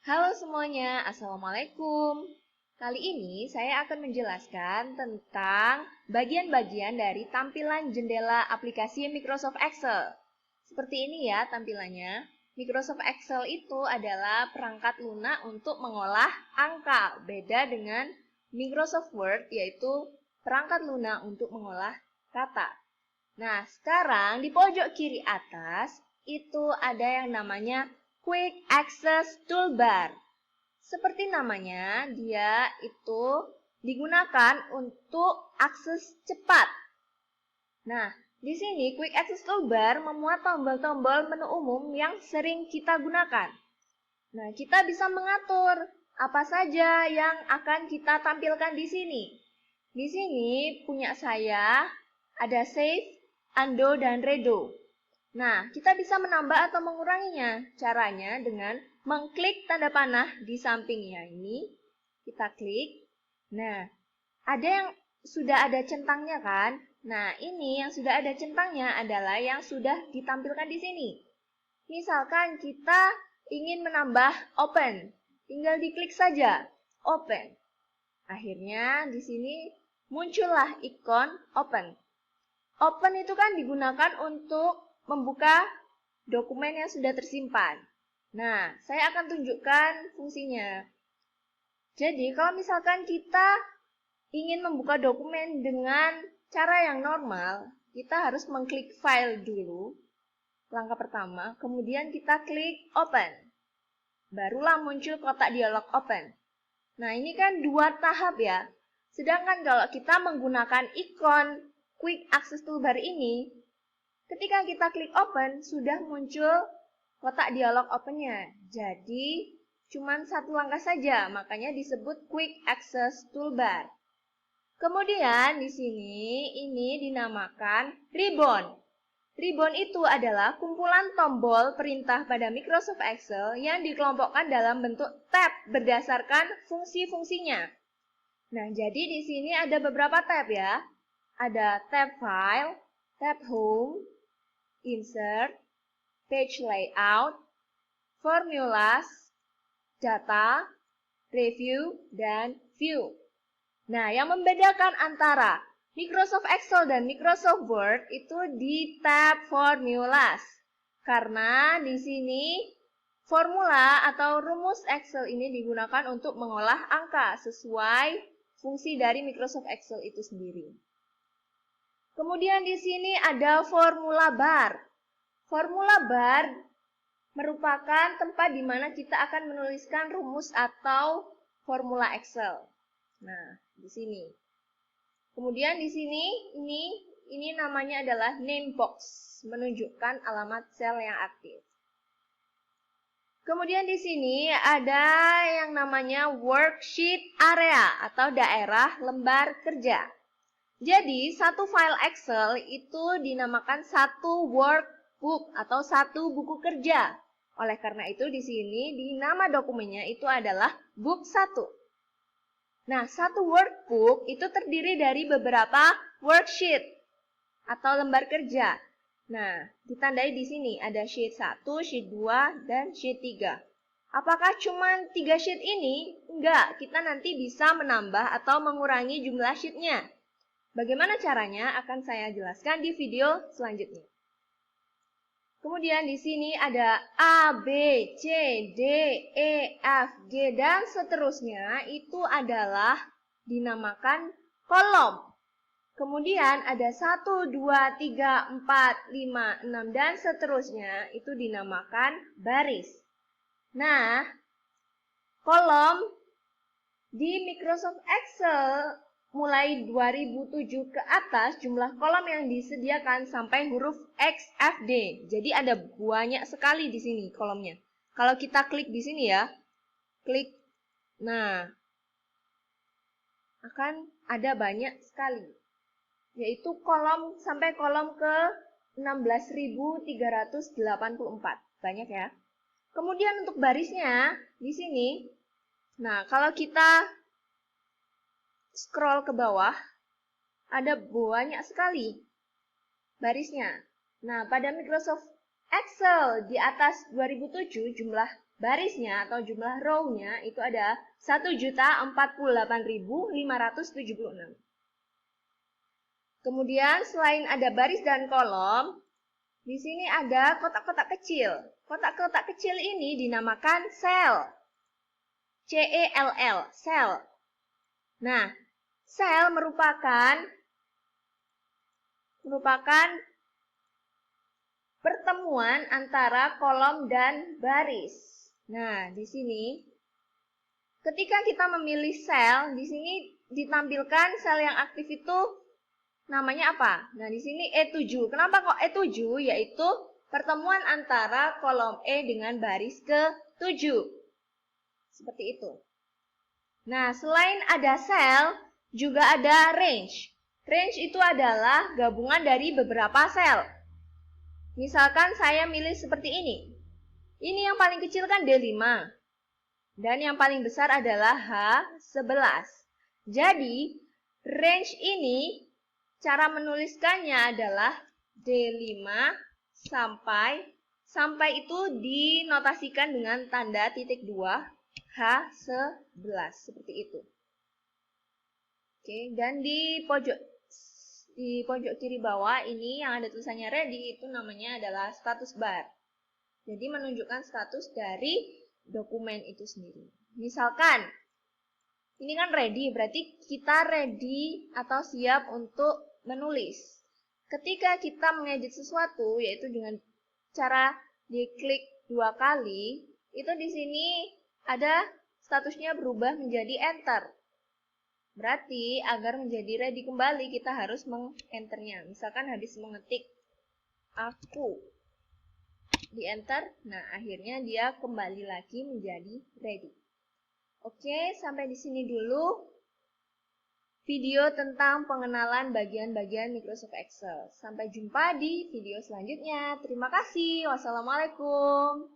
Halo semuanya, Assalamualaikum. Kali ini saya akan menjelaskan tentang bagian-bagian dari tampilan jendela aplikasi Microsoft Excel. Seperti ini ya tampilannya. Microsoft Excel itu adalah perangkat lunak untuk mengolah angka, beda dengan Microsoft Word yaitu perangkat lunak untuk mengolah kata. Nah, sekarang di pojok kiri atas itu ada yang namanya Quick Access Toolbar. Seperti namanya, dia itu digunakan untuk akses cepat. Nah, di sini Quick Access Toolbar memuat tombol-tombol menu umum yang sering kita gunakan. Nah, kita bisa mengatur apa saja yang akan kita tampilkan di sini. Di sini punya saya ada save, undo, dan redo. Nah, kita bisa menambah atau menguranginya. Caranya dengan mengklik tanda panah di sampingnya ini. Kita klik. Nah, ada yang sudah ada centangnya kan? Nah, ini yang sudah ada centangnya adalah yang sudah ditampilkan di sini. Misalkan kita ingin menambah open. Tinggal diklik saja open. Akhirnya di sini muncullah ikon open. Open itu kan digunakan untuk membuka dokumen yang sudah tersimpan. Nah, saya akan tunjukkan fungsinya. Jadi, kalau misalkan kita ingin membuka dokumen dengan cara yang normal, kita harus mengklik file dulu, langkah pertama, kemudian kita klik open. Barulah muncul kotak dialog open. Nah, ini kan dua tahap ya. Sedangkan kalau kita menggunakan ikon Quick Access Toolbar ini, ketika kita klik open, sudah muncul kotak dialog open-nya. Jadi, cuma satu langkah saja, makanya disebut Quick Access Toolbar. Kemudian di sini ini dinamakan ribbon. Ribbon itu adalah kumpulan tombol perintah pada Microsoft Excel yang dikelompokkan dalam bentuk tab berdasarkan fungsi-fungsinya. Nah, jadi di sini ada beberapa tab ya. Ada tab File, tab Home, Insert, Page Layout, Formulas, Data, Review, dan View. Nah, yang membedakan antara Microsoft Excel dan Microsoft Word itu di tab Formulas. Karena di sini formula atau rumus Excel ini digunakan untuk mengolah angka sesuai fungsi dari Microsoft Excel itu sendiri. Kemudian di sini ada formula bar. Formula bar merupakan tempat di mana kita akan menuliskan rumus atau formula Excel. Nah, di sini. Kemudian di sini ini namanya adalah name box, menunjukkan alamat sel yang aktif. Kemudian di sini ada yang namanya worksheet area atau daerah lembar kerja. Jadi, satu file Excel itu dinamakan satu workbook atau satu buku kerja. Oleh karena itu di sini di nama dokumennya itu adalah book 1. Nah, satu workbook itu terdiri dari beberapa worksheet atau lembar kerja. Nah, ditandai di sini ada sheet 1, sheet 2, dan sheet 3. Apakah cuma 3 sheet ini? Enggak, kita nanti bisa menambah atau mengurangi jumlah sheetnya. Bagaimana caranya akan saya jelaskan di video selanjutnya. Kemudian di sini ada A, B, C, D, E, F, G, dan seterusnya itu adalah dinamakan kolom. Kemudian ada 1, 2, 3, 4, 5, 6, dan seterusnya itu dinamakan baris. Nah, kolom di Microsoft Excel mulai 2007 ke atas jumlah kolom yang disediakan sampai huruf XFD. Jadi ada banyak sekali di sini kolomnya. Kalau kita klik di sini ya, klik. Nah, akan ada banyak sekali. Yaitu kolom sampai kolom ke 16.384. Banyak ya. Kemudian untuk barisnya di sini. Nah, kalau kita scroll ke bawah, ada banyak sekali barisnya. Nah, pada Microsoft Excel di atas 2007 jumlah barisnya atau jumlah row-nya itu ada 1.048.576. Kemudian selain ada baris dan kolom, di sini ada kotak-kotak kecil. Kotak-kotak kecil ini dinamakan sel. C-E-L-L, sel. Nah, sel merupakan pertemuan antara kolom dan baris. Nah, di sini ketika kita memilih sel, di sini ditampilkan sel yang aktif itu namanya apa? Nah, di sini E7. Kenapa kok E7? Yaitu pertemuan antara kolom E dengan baris ke-7. Seperti itu. Nah, selain ada sel, juga ada range. Range itu adalah gabungan dari beberapa sel. Misalkan saya milih seperti ini. Ini yang paling kecil kan D5. Dan yang paling besar adalah H11. Jadi, range ini cara menuliskannya adalah D5 sampai itu dinotasikan dengan tanda titik 2 H11 seperti itu. Oke, dan di pojok kiri bawah ini yang ada tulisannya ready itu namanya adalah status bar. Jadi menunjukkan status dari dokumen itu sendiri. Misalkan ini kan ready, berarti kita ready atau siap untuk menulis. Ketika kita mengedit sesuatu, yaitu dengan cara diklik 2 kali, itu di sini ada statusnya berubah menjadi enter. Berarti agar menjadi ready kembali kita harus mengenternya. Misalkan habis mengetik aku di enter, nah akhirnya dia kembali lagi menjadi ready. Oke, sampai di sini dulu video tentang pengenalan bagian-bagian Microsoft Excel. Sampai jumpa di video selanjutnya. Terima kasih. Wassalamualaikum.